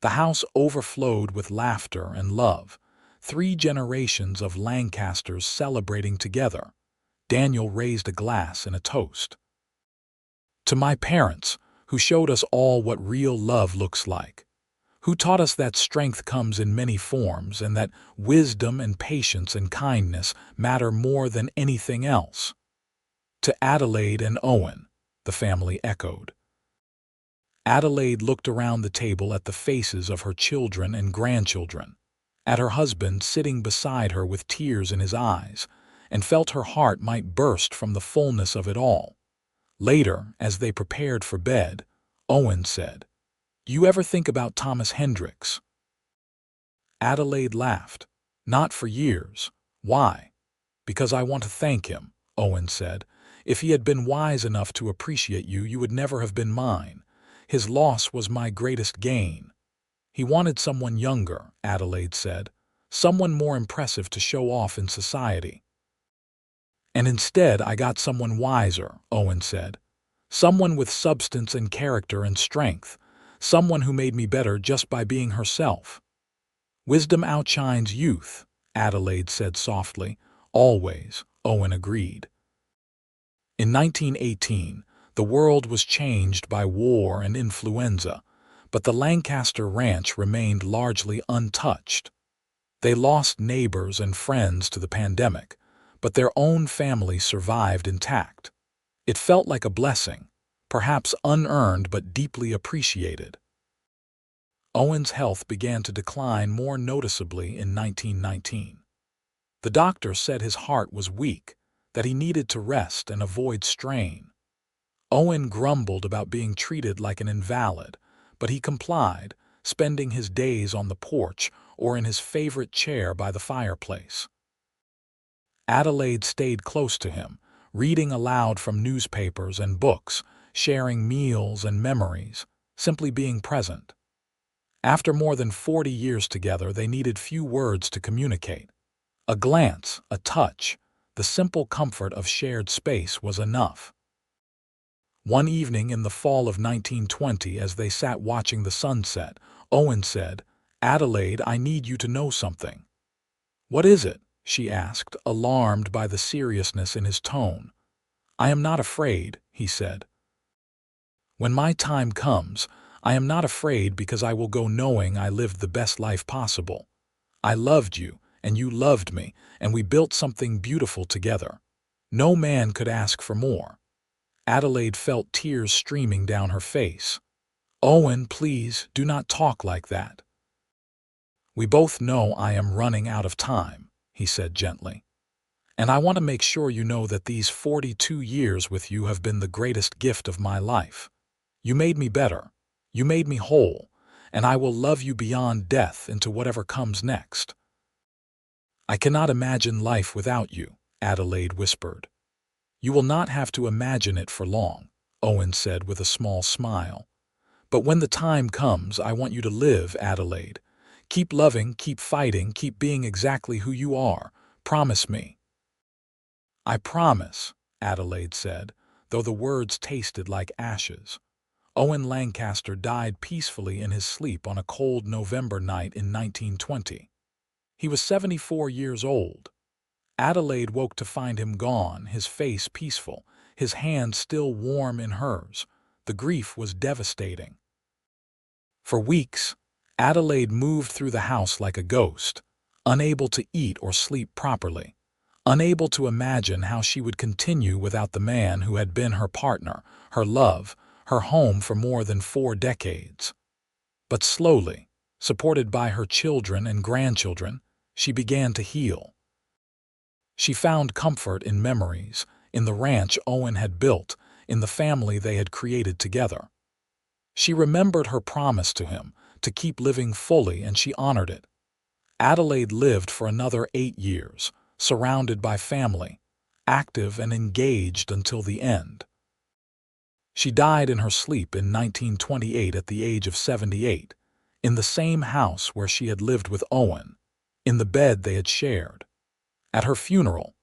The house overflowed with laughter and love, 3 generations of Lancasters celebrating together. Daniel raised a glass in a toast. "To my parents, who showed us all what real love looks like, who taught us that strength comes in many forms and that wisdom and patience and kindness matter more than anything else." "To Adelaide and Owen," the family echoed. Adelaide looked around the table at the faces of her children and grandchildren, at her husband sitting beside her with tears in his eyes, and felt her heart might burst from the fullness of it all. Later, as they prepared for bed, Owen said, "Do you ever think about Thomas Hendricks?" Adelaide laughed. "Not for years." "Why?" "Because I want to thank him," Owen said. "If he had been wise enough to appreciate you, you would never have been mine. His loss was my greatest gain." "He wanted someone younger," Adelaide said, "someone more impressive to show off in society." "And instead I got someone wiser," Owen said. "Someone with substance and character and strength, someone who made me better just by being herself." "Wisdom outshines youth," Adelaide said softly. "Always," Owen agreed. In 1918, the world was changed by war and influenza, but the Lancaster ranch remained largely untouched. They lost neighbors and friends to the pandemic, but their own family survived intact. It felt like a blessing, perhaps unearned but deeply appreciated. Owen's health began to decline more noticeably in 1919. The doctor said his heart was weak, that he needed to rest and avoid strain. Owen grumbled about being treated like an invalid, but he complied, spending his days on the porch or in his favorite chair by the fireplace. Adelaide stayed close to him, reading aloud from newspapers and books, sharing meals and memories, simply being present. After more than 40 years together, they needed few words to communicate. A glance, a touch, the simple comfort of shared space was enough. One evening in the fall of 1920, as they sat watching the sunset, Owen said, "Adelaide, I need you to know something." "What is it?" she asked, alarmed by the seriousness in his tone. "I am not afraid," he said. "When my time comes, I am not afraid because I will go knowing I lived the best life possible. I loved you, and you loved me, and we built something beautiful together. No man could ask for more." Adelaide felt tears streaming down her face. "Owen, please, do not talk like that." "We both know I am running out of time," he said gently. "And I want to make sure you know that these 42 years with you have been the greatest gift of my life. You made me better. You made me whole, and I will love you beyond death into whatever comes next." "I cannot imagine life without you," Adelaide whispered. "You will not have to imagine it for long," Owen said with a small smile. "But when the time comes, I want you to live, Adelaide. Keep loving, keep fighting, keep being exactly who you are. Promise me." "I promise," Adelaide said, though the words tasted like ashes. Owen Lancaster died peacefully in his sleep on a cold November night in 1920. He was 74 years old. Adelaide woke to find him gone, his face peaceful, his hand still warm in hers. The grief was devastating. For weeks, Adelaide moved through the house like a ghost, unable to eat or sleep properly, unable to imagine how she would continue without the man who had been her partner, her love, her home for more than 4 decades. But slowly, supported by her children and grandchildren, she began to heal. She found comfort in memories, in the ranch Owen had built, in the family they had created together. She remembered her promise to him, to keep living fully, and she honored it. Adelaide lived for another 8 years, surrounded by family, active and engaged until the end. She died in her sleep in 1928 at the age of 78, in the same house where she had lived with Owen, in the bed they had shared. At her funeral,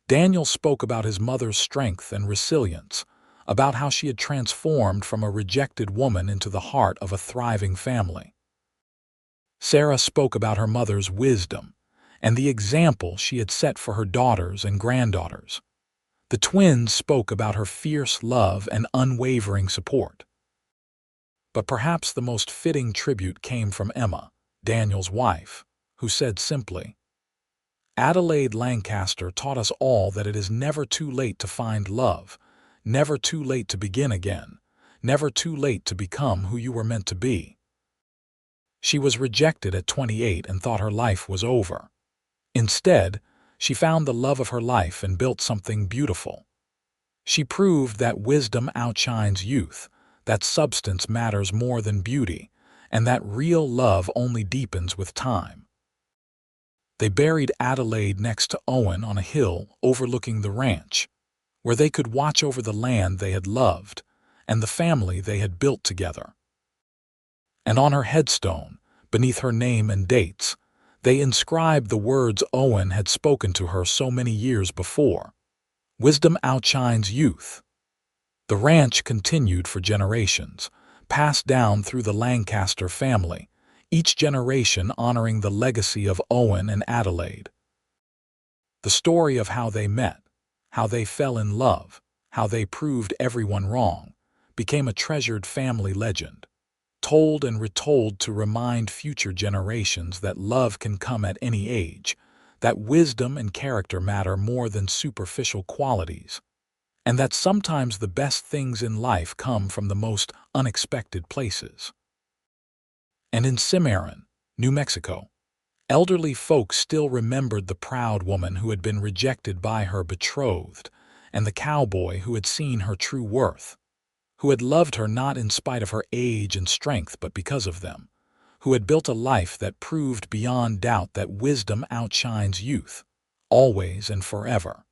Daniel spoke about his mother's strength and resilience, about how she had transformed from a rejected woman into the heart of a thriving family. Sarah spoke about her mother's wisdom and the example she had set for her daughters and granddaughters. The twins spoke about her fierce love and unwavering support. But perhaps the most fitting tribute came from Emma, Daniel's wife, who said simply, "Adelaide Lancaster taught us all that it is never too late to find love, never too late to begin again, never too late to become who you were meant to be." She was rejected at 28 and thought her life was over. Instead, she found the love of her life and built something beautiful. She proved that wisdom outshines youth, that substance matters more than beauty, and that real love only deepens with time. They buried Adelaide next to Owen on a hill overlooking the ranch, where they could watch over the land they had loved and the family they had built together. And on her headstone, beneath her name and dates, they inscribed the words Owen had spoken to her so many years before: "Wisdom outshines youth." The ranch continued for generations, passed down through the Lancaster family, each generation honoring the legacy of Owen and Adelaide. The story of how they met, how they fell in love, how they proved everyone wrong, became a treasured family legend, told and retold to remind future generations that love can come at any age, that wisdom and character matter more than superficial qualities, and that sometimes the best things in life come from the most unexpected places. And in Cimarron, New Mexico, elderly folks still remembered the proud woman who had been rejected by her betrothed, and the cowboy who had seen her true worth, who had loved her not in spite of her age and strength but because of them, who had built a life that proved beyond doubt that wisdom outshines youth, always and forever.